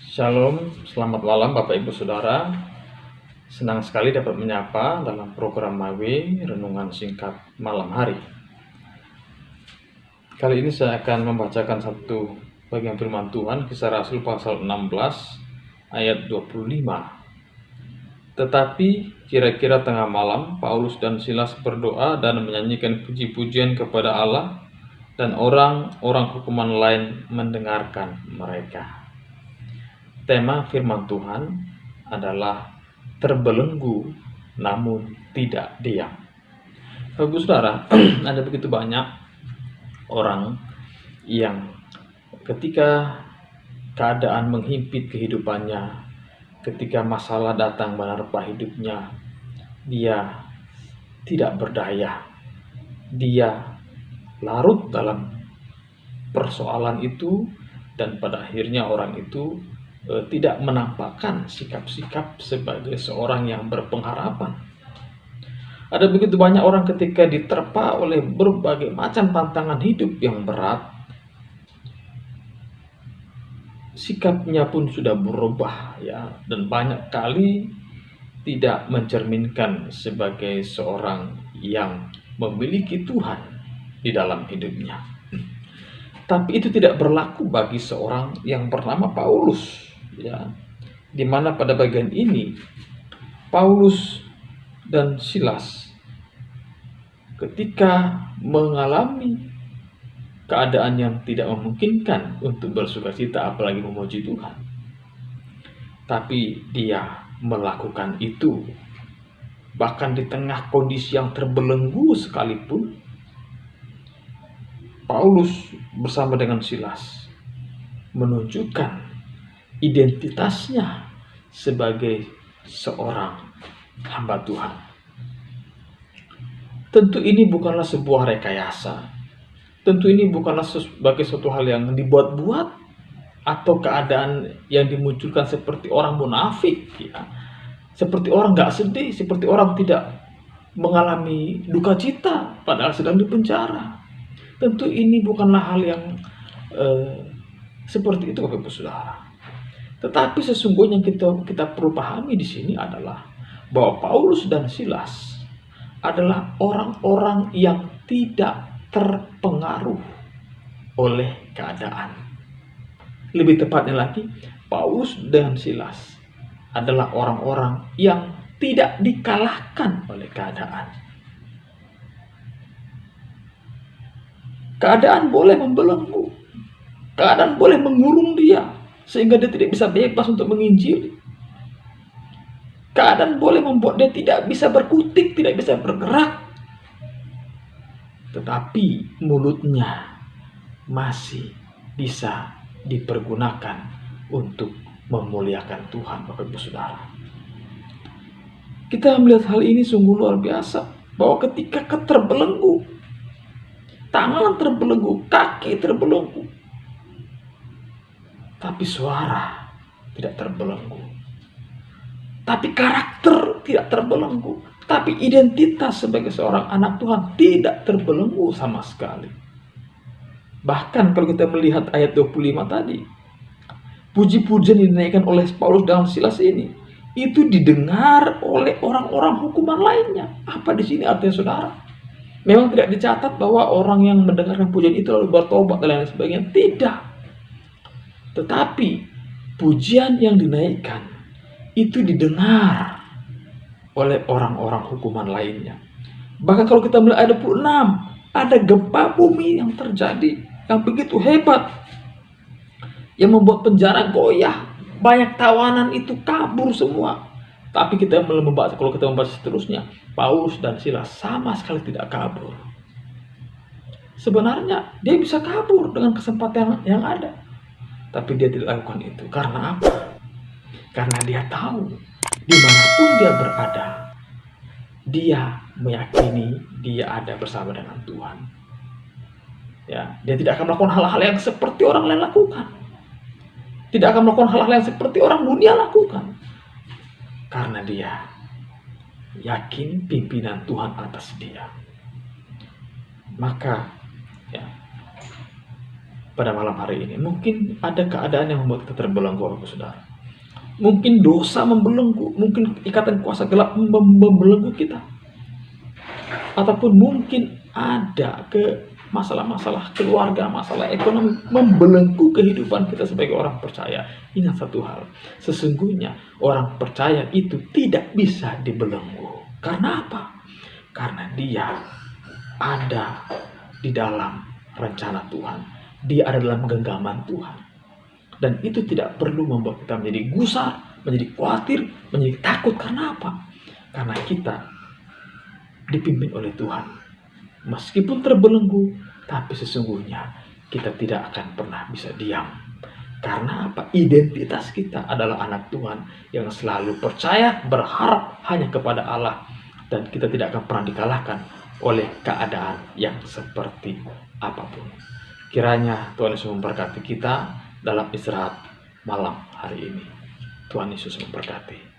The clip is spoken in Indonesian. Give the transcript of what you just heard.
Shalom, selamat malam Bapak Ibu Saudara. Senang sekali dapat menyapa dalam program Mawi Renungan Singkat Malam Hari. Kali ini saya akan membacakan satu bagian firman Tuhan, Kisah Rasul pasal 16 ayat 25. Tetapi kira-kira tengah malam, Paulus dan Silas berdoa dan menyanyikan puji-pujian kepada Allah, dan orang-orang hukuman lain mendengarkan mereka. Tema firman Tuhan adalah terbelenggu namun tidak diam. Bapak Ibu Saudara, ada begitu banyak orang yang ketika keadaan menghimpit kehidupannya, ketika masalah datang menerpa hidupnya, dia tidak berdaya. Dia larut dalam persoalan itu, dan pada akhirnya orang itu tidak menampakkan sikap-sikap sebagai seorang yang berpengharapan. Ada begitu banyak orang ketika diterpa oleh berbagai macam tantangan hidup yang berat, sikapnya pun sudah berubah ya, dan banyak kali tidak mencerminkan sebagai seorang yang memiliki Tuhan di dalam hidupnya. Tapi itu tidak berlaku bagi seorang yang bernama Paulus. Ya, di mana pada bagian ini Paulus dan Silas ketika mengalami keadaan yang tidak memungkinkan untuk bersukacita apalagi memuji Tuhan, tapi dia melakukan itu bahkan di tengah kondisi yang terbelenggu sekalipun. Paulus bersama dengan Silas menunjukkan identitasnya sebagai seorang hamba Tuhan. Tentu ini bukanlah sebuah rekayasa. Tentu ini bukanlah sebagai suatu hal yang dibuat-buat atau keadaan yang dimunculkan seperti orang munafik, ya. Seperti orang gak sedih, seperti orang tidak mengalami duka cita padahal sedang dipenjara. Tentu ini bukanlah hal yang seperti itu, Bapak Ibu Saudara. Tetapi sesungguhnya kita perlu pahami di sini adalah bahwa Paulus dan Silas adalah orang-orang yang tidak terpengaruh oleh keadaan. Lebih tepatnya lagi, Paulus dan Silas adalah orang-orang yang tidak dikalahkan oleh keadaan. Keadaan boleh membelenggu, keadaan boleh mengurung dia sehingga dia tidak bisa bebas untuk menginjili. Keadaan boleh membuat dia tidak bisa berkutik, tidak bisa bergerak. Tetapi mulutnya masih bisa dipergunakan untuk memuliakan Tuhan, Bapak Ibu Saudara. Kita melihat hal ini sungguh luar biasa, bahwa ketika terbelenggu, tangan terbelenggu, kaki terbelenggu, tapi suara tidak terbelenggu, tapi karakter tidak terbelenggu, tapi identitas sebagai seorang anak Tuhan tidak terbelenggu sama sekali. Bahkan kalau kita melihat ayat 25 tadi, puji-pujian yang dinaikkan oleh Paulus dan Silas ini, itu didengar oleh orang-orang hukuman lainnya. Apa di sini artinya, saudara? Memang tidak dicatat bahwa orang yang mendengarkan pujian itu lalu bertobat dan lain sebagainya. Tidak. Tetapi pujian yang dinaikkan itu didengar oleh orang-orang hukuman lainnya. Bahkan kalau kita melihat ayat 26, ada gempa bumi yang terjadi yang begitu hebat, yang membuat penjara goyah, banyak tawanan itu kabur semua. Tapi kalau kita membaca seterusnya, Paulus dan Silas sama sekali tidak kabur. Sebenarnya dia bisa kabur dengan kesempatan yang ada, tapi dia tidak lakukan itu. Karena apa? Karena dia tahu dimanapun dia berada, dia meyakini dia ada bersama dengan Tuhan. Ya, dia tidak akan melakukan hal-hal yang seperti orang lain lakukan. Tidak akan melakukan hal-hal yang seperti orang dunia lakukan. Karena dia yakin pimpinan Tuhan atas dia. Maka ya, pada malam hari ini. Mungkin ada keadaan yang membuat kita terbelenggu, Bapak Saudara. Mungkin dosa membelenggu, mungkin ikatan kuasa gelap membelenggu kita. Ataupun mungkin ada masalah-masalah keluarga, masalah ekonomi membelenggu kehidupan kita sebagai orang percaya. Ingat satu hal, sesungguhnya orang percaya itu tidak bisa dibelenggu. Karena apa? Karena dia ada di dalam rencana Tuhan. Dia ada dalam genggaman Tuhan. Dan itu tidak perlu membuat kita menjadi gusar, menjadi khawatir, menjadi takut. Karena apa? Karena kita dipimpin oleh Tuhan. Meskipun terbelenggu, tapi sesungguhnya kita tidak akan pernah bisa diam. Karena apa? Identitas kita adalah anak Tuhan yang selalu percaya, berharap hanya kepada Allah. Dan kita tidak akan pernah dikalahkan oleh keadaan yang seperti apapun. Kiranya Tuhan Yesus memberkati kita dalam istirahat malam hari ini. Tuhan Yesus memberkati.